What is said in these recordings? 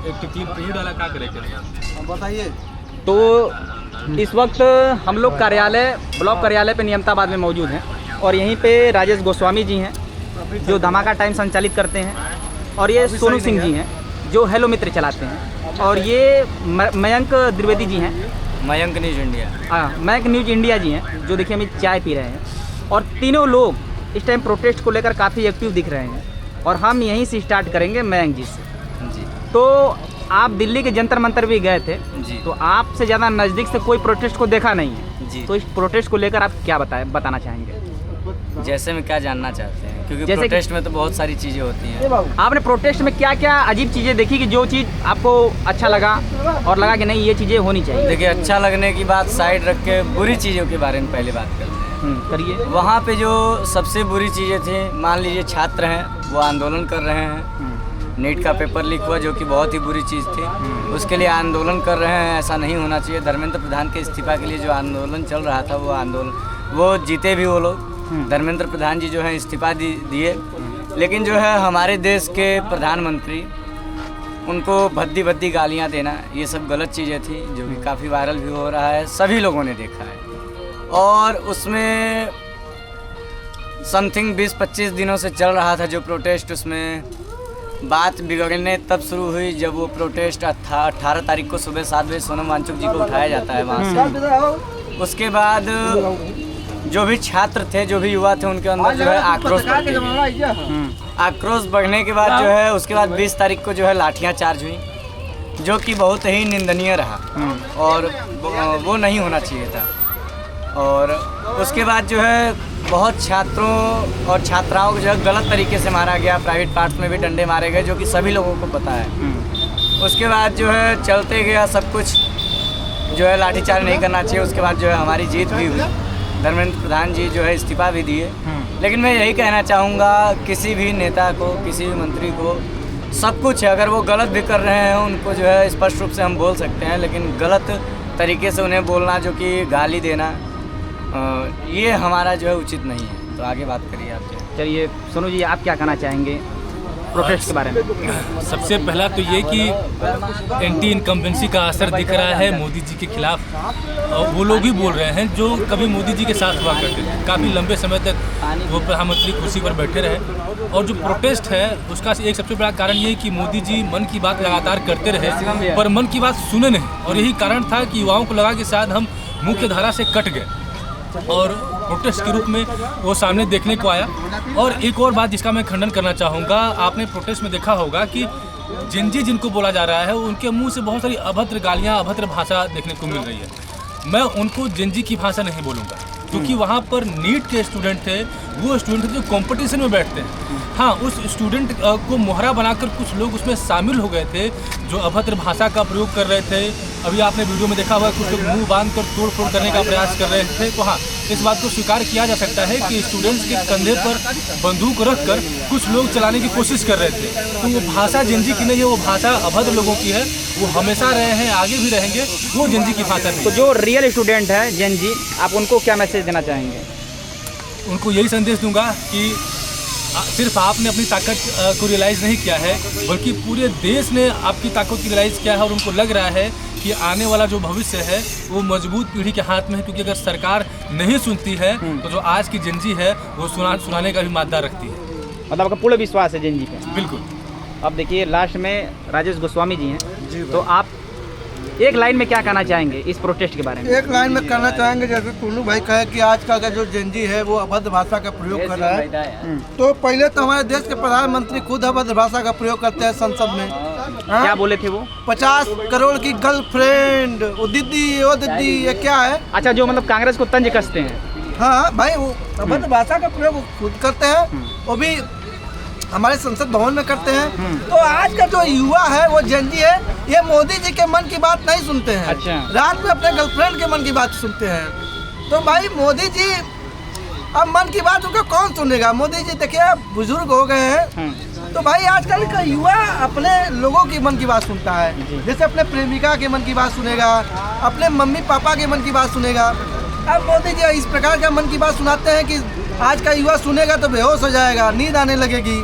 एक clip print वाला क्या करेंगे बताइए। तो इस वक्त हम लोग कार्यालय ब्लॉक कार्यालय पे नियमताबाद में मौजूद हैं और यहीं पे राजेश गोस्वामी जी हैं जो धमाका टाइम संचालित करते हैं और ये सोनू सिंह जी हैं जो हेलो मित्र चलाते हैं और ये मयंक द्विवेदी जी हैं मयंक न्यूज इंडिया। हाँ, मयंक न्यूज इंडिया जी हैं जो देखिए हमें चाय पी रहे हैं और तीनों लोग इस टाइम प्रोटेस्ट को लेकर काफ़ी एक्टिव दिख रहे हैं और हम यहीं से स्टार्ट करेंगे मयंक जी से। जी तो आप दिल्ली के जंतर मंतर भी गए थे जी। तो आपसे ज़्यादा नज़दीक से कोई प्रोटेस्ट को देखा नहीं है जी। तो इस प्रोटेस्ट को लेकर आप क्या बताना चाहेंगे? जैसे में क्या जानना चाहते हैं, क्योंकि जैसे प्रोटेस्ट में तो बहुत सारी चीज़ें होती हैं। आपने प्रोटेस्ट में क्या क्या अजीब चीज़ें देखी कि जो चीज़ आपको अच्छा लगा और लगा कि नहीं ये चीज़ें होनी चाहिए? देखिए, अच्छा लगने की बात साइड रख के बुरी चीज़ों के बारे में पहले बात करते हैं। करिए। वहाँ पे जो सबसे बुरी चीज़ें थी, मान लीजिए छात्र हैं वो आंदोलन कर रहे हैं, नीट का पेपर लीक हुआ जो कि बहुत ही बुरी चीज़ थी, उसके लिए आंदोलन कर रहे हैं। ऐसा नहीं होना चाहिए। धर्मेंद्र प्रधान के इस्तीफा के लिए जो आंदोलन चल रहा था वो आंदोलन वो जीते भी वो लोग। धर्मेंद्र प्रधान जी जो है इस्तीफा दिए, लेकिन जो है हमारे देश के प्रधानमंत्री उनको भद्दी भद्दी गालियाँ देना, ये सब गलत चीज़ें थी जो कि काफ़ी वायरल भी हो रहा है, सभी लोगों ने देखा है। और उसमें समथिंग 20-25 दिनों से चल रहा था जो प्रोटेस्ट, उसमें बात बिगड़ने तब शुरू हुई जब वो प्रोटेस्ट 18 तारीख को सुबह 7 बजे सोनम वांगचुक जी को उठाया जाता है वहाँ से। उसके बाद जो भी छात्र थे, जो भी युवा थे, उनके अंदर जो है आक्रोश बढ़ने के बाद जो है उसके बाद 20 तारीख को जो है लाठियाँ चार्ज हुई जो कि बहुत ही निंदनीय रहा और वो नहीं होना चाहिए था। और उसके बाद जो है बहुत छात्रों और छात्राओं को जो है गलत तरीके से मारा गया, प्राइवेट पार्ट्स में भी डंडे मारे गए जो कि सभी लोगों को पता है। उसके बाद जो है चलते गया सब कुछ, जो है लाठीचार्ज नहीं करना चाहिए। उसके बाद जो है हमारी जीत भी हुई, धर्मेंद्र प्रधान जी जो है इस्तीफा भी दिए। लेकिन मैं यही कहना चाहूँगा किसी भी नेता को, किसी भी मंत्री को सब कुछ है, अगर वो गलत भी कर रहे हैं उनको जो है स्पष्ट रूप से हम बोल सकते हैं, लेकिन गलत तरीके से उन्हें बोलना, जो कि गाली देना, ये हमारा जो है उचित नहीं है। तो आगे बात करिए आप। चलिए सोनू जी, आप क्या कहना चाहेंगे प्रोटेस्ट के बारे में? सबसे पहला तो ये कि एंटी इनकम्बेंसी का असर दिख रहा है मोदी जी के खिलाफ। और वो लोग ही बोल रहे हैं जो कभी मोदी जी के साथ हुआ करते थे, काफ़ी लंबे समय तक वो प्रधानमंत्री कुर्सी पर बैठे रहे। और जो प्रोटेस्ट है उसका एक सबसे बड़ा कारण ये कि मोदी जी मन की बात लगातार करते रहे पर मन की बात सुने नहीं, और यही कारण था कि युवाओं को लगा कि शायद हम मुख्य धारा से कट गए और प्रोटेस्ट के रूप में वो सामने देखने को आया। और एक और बात जिसका मैं खंडन करना चाहूँगा, आपने प्रोटेस्ट में देखा होगा कि जिंजी जिनको बोला जा रहा है उनके मुंह से बहुत सारी अभद्र गालियाँ, अभद्र भाषा देखने को मिल रही है। मैं उनको जिंजी की भाषा नहीं बोलूँगा क्योंकि वहाँ पर नीट के स्टूडेंट थे, वो स्टूडेंट थे जो कंपटीशन में बैठते हैं। हाँ, उस स्टूडेंट को मोहरा बनाकर कुछ लोग उसमें शामिल हो गए थे जो अभद्र भाषा का प्रयोग कर रहे थे। अभी आपने वीडियो में देखा हुआ कुछ लोग मुंह बांध कर तोड़ फोड़ करने का प्रयास कर रहे थे। तो हाँ, इस बात को स्वीकार किया जा सकता है कि स्टूडेंट्स के कंधे पर बंदूक रख कर कुछ लोग चलाने की कोशिश कर रहे थे। तो वो भाषा जिंजी की नहीं है, वो भाषा अभद्र लोगों की है। वो हमेशा रहे हैं, आगे भी रहेंगे, वो जिंजी की भाषा नहीं। तो जो रियल स्टूडेंट है जिंजी, आप उनको क्या मैसेज देना चाहेंगे? उनको यही संदेश दूंगा कि सिर्फ आपने अपनी ताकत को रियलाइज़ नहीं किया है, बल्कि पूरे देश ने आपकी ताकत को रियलाइज़ किया है और उनको लग रहा है कि आने वाला जो भविष्य है वो मजबूत पीढ़ी के हाथ में है। क्योंकि अगर सरकार नहीं सुनती है तो जो आज की जिंजी है वो सुनाने का भी मादा रखती है। मतलब आपका पूरा विश्वास है जिंजी पे? बिल्कुल। अब देखिए लास्ट में राजेश गोस्वामी जी हैं, तो आप एक लाइन में क्या कहना चाहेंगे इस प्रोटेस्ट के बारे में? एक लाइन में कहना चाहेंगे, जैसे टुल्लू भाई कहे कि आज का जो जेनजी है वो अभद्र भाषा का प्रयोग कर रहा है, तो पहले तो हमारे देश के प्रधानमंत्री खुद अभद्र भाषा का प्रयोग करते हैं संसद में। क्या बोले थे वो? 50 करोड़ की गर्लफ्रेंड, वो दीदी, वो दीदी, ये क्या है? अच्छा, जो मतलब कांग्रेस को तंज कसते हैं। हाँ भाई, वो अभद्र भाषा का प्रयोग खुद करते हैं, वो भी हमारे संसद भवन में करते हैं। तो आज का जो युवा है वो जेनजी है, ये मोदी जी के मन की बात नहीं सुनते हैं। अच्छा। रात में अपने गर्लफ्रेंड के मन की बात सुनते हैं। तो भाई मोदी जी, अब मन की बात उनका कौन सुनेगा? मोदी जी देखिए बुजुर्ग हो गए हैं, तो भाई आजकल का युवा अपने लोगों की मन की बात सुनता है। जैसे अपने प्रेमिका के मन की बात सुनेगा, अपने मम्मी पापा के मन की बात सुनेगा। अब मोदी जी इस प्रकार का मन की बात सुनाते हैं कि आज का युवा सुनेगा तो बेहोश हो जाएगा, नींद आने लगेगी।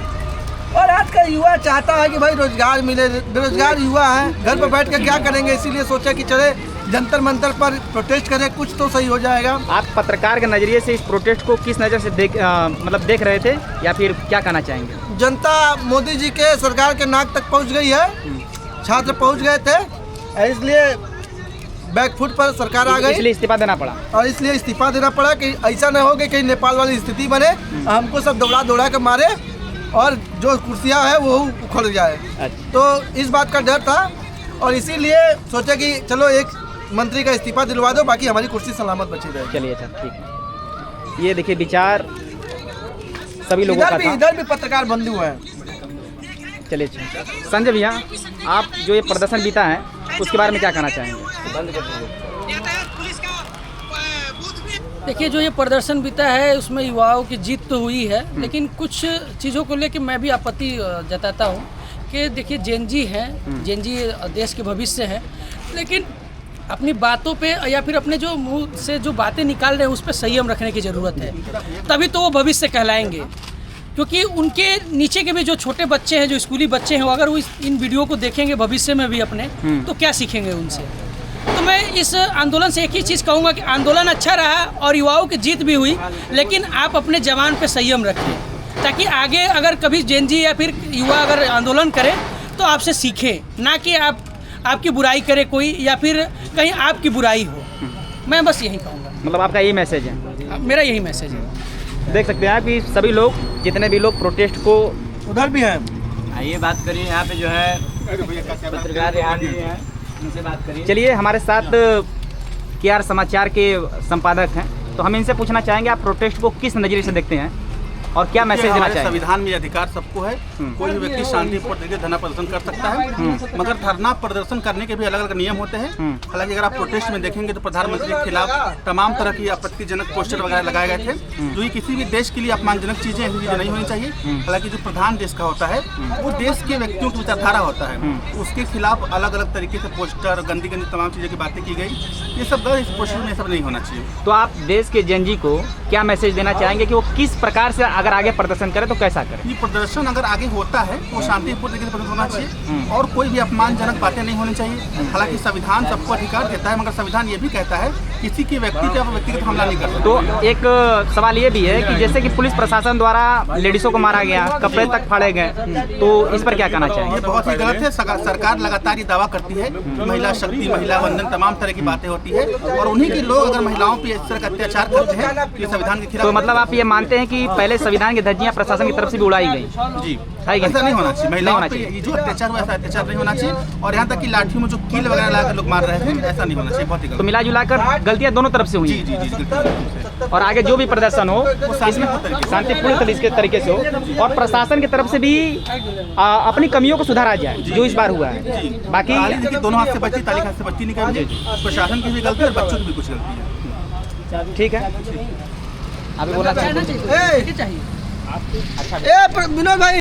और आज का युवा चाहता है कि भाई रोजगार मिले। बेरोजगार युवा हैं, घर पर बैठ कर क्या करेंगे, इसीलिए सोचा कि चले जंतर मंतर पर प्रोटेस्ट करें, कुछ तो सही हो जाएगा। आप पत्रकार के नज़रिए से इस प्रोटेस्ट को किस नज़र से देख रहे थे, या फिर क्या कहना चाहेंगे? जनता मोदी जी के सरकार के नाक तक पहुंच गई है, छात्र पहुंच गए थे, इसलिए बैकफुट पर सरकार आ गई, इसलिए इस्तीफा देना पड़ा। और इसलिए इस्तीफा देना पड़ा कि ऐसा न हो कि कहीं नेपाल वाली स्थिति बने, हमको सब दौड़ा कर मारे और जो कुर्सियां है वो उखड़ जाए। अच्छा। तो इस बात का डर था और इसीलिए सोचा कि चलो एक मंत्री का इस्तीफा दिलवा दो, बाकी हमारी कुर्सी सलामत बची रहे। चलिए, अच्छा, ठीक है। ये देखिए विचार सभी लोगों का था। इधर भी पत्रकार बंधु हैं। चलिए, अच्छा। संजय भैया, आप जो ये प्रदर्शन बीता है उसके बारे में क्या कहना चाहेंगे? देखिए, जो ये प्रदर्शन बीता है उसमें युवाओं की जीत तो हुई है, लेकिन कुछ चीज़ों को लेकर मैं भी आपत्ति जताता हूँ कि देखिए जेनजी हैं, जेनजी देश के भविष्य हैं, लेकिन अपनी बातों पे या फिर अपने जो मुंह से जो बातें निकाल रहे हैं उस पर संयम रखने की ज़रूरत है, तभी तो वो भविष्य कहलाएंगे। क्योंकि उनके नीचे के भी जो छोटे बच्चे हैं, जो स्कूली बच्चे हैं, वो अगर वो इन वीडियो को देखेंगे भविष्य में भी अपने, तो क्या सीखेंगे उनसे। तो मैं इस आंदोलन से एक ही चीज़ कहूँगा कि आंदोलन अच्छा रहा और युवाओं की जीत भी हुई, लेकिन आप अपने जवान पे संयम रखें, ताकि आगे अगर कभी जेनजी या फिर युवा अगर आंदोलन करें तो आपसे सीखें, ना कि आपकी बुराई करे कोई या फिर कहीं आपकी बुराई हो। मैं बस यही कहूँगा। मतलब आपका यही मैसेज है? मेरा यही मैसेज है। देख सकते हैं कि सभी लोग, जितने भी लोग प्रोटेस्ट को, उधर भी हैं। आइए बात करिए, यहाँ पे जो है पत्रकार यहाँ भी हैं, उनसे बात करिए। चलिए, हमारे साथ KR समाचार के संपादक हैं, तो हम इनसे पूछना चाहेंगे आप प्रोटेस्ट को किस नज़रिए से देखते हैं और क्या मैसेज देना हमारे चाहेंगे? संविधान में अधिकार सबको है, कोई भी व्यक्ति शांतिपूर्ण तरीके से धरना प्रदर्शन कर सकता है, मगर धरना प्रदर्शन करने के भी अलग अलग नियम होते हैं। हालांकि अगर आप प्रोटेस्ट में देखेंगे तो प्रधानमंत्री के खिलाफ तमाम तरह की आपत्तिजनक पोस्टर वगैरह लगाए गए थे, जो कि किसी भी देश के लिए अपमानजनक चीजें ऐसी चीजें नहीं होनी चाहिए। हालांकि जो प्रधान देश का होता है वो देश के व्यक्तियों की विचारधारा होता है, उसके खिलाफ अलग अलग तरीके से पोस्टर, गंदी गंदी तमाम चीज़ों की बातें की गई, ये सब गलत, इस पोस्टर में सब नहीं होना चाहिए। तो आप देश के जेनजी को क्या मैसेज देना चाहेंगे कि वो किस प्रकार से अगर आगे प्रदर्शन करें तो कैसा करें? ये प्रदर्शन अगर आगे होता है वो शांतिपूर्ण तरीके से प्रदर्शन होना चाहिए और कोई भी अपमानजनक बातें नहीं होनी चाहिए। हालांकि संविधान सबको अधिकार देता है, मगर संविधान ये भी कहता है किसी के व्यक्ति पे व्यक्तिगत हमला नहीं कर सकते। तो एक सवाल ये भी है कि जैसे कि पुलिस प्रशासन द्वारा लेडीजों को मारा गया, कपड़े तक फाड़े गए, तो इस पर क्या कहना चाहेंगे? ये बहुत ही गलत है। सरकार लगातार ये दावा करती है कि महिला शक्ति, महिला वंदन, तमाम तरह की बातें होती है, और उन्हीं के लोग अगर महिलाओं पर इस तरह का अत्याचार करते हैं ये संविधान के खिलाफ। तो मतलब आप ये मानते हैं कि पहले संविधान की धज्जियां प्रशासन की तरफ से भी उड़ाई गई? जी, है कि ऐसा नहीं होना चाहिए। महिलाओं होना पे चाहिए। ये जो अत्याचार हुआ ऐसा अत्याचार नहीं होना चाहिए, और यहाँ तक कि लाठियों में जो कील वगैरह लगाकर लोग मार रहे हैं ऐसा नहीं होना चाहिए, बहुत ही तो गलत। मिला जुलाकर गलतियां दोनों तरफ से हुई? जी जी जी बिल्कुल। और आगे जो भी प्रदर्शन हो इसमें शांतिपूर्ण तरीके से हो, और प्रशासन की तरफ से भी अपनी कमियों को सुधारा जाए जो इस बार हुआ है। बाकी देखिए, दोनों हाथ से बचती, ताली हाथ से बचती नहीं कभी। प्रशासन की भी गलती है और बच्चों की भी कुछ गलती है। ठीक है, अभी बोलना चाहिए। विनोद भाई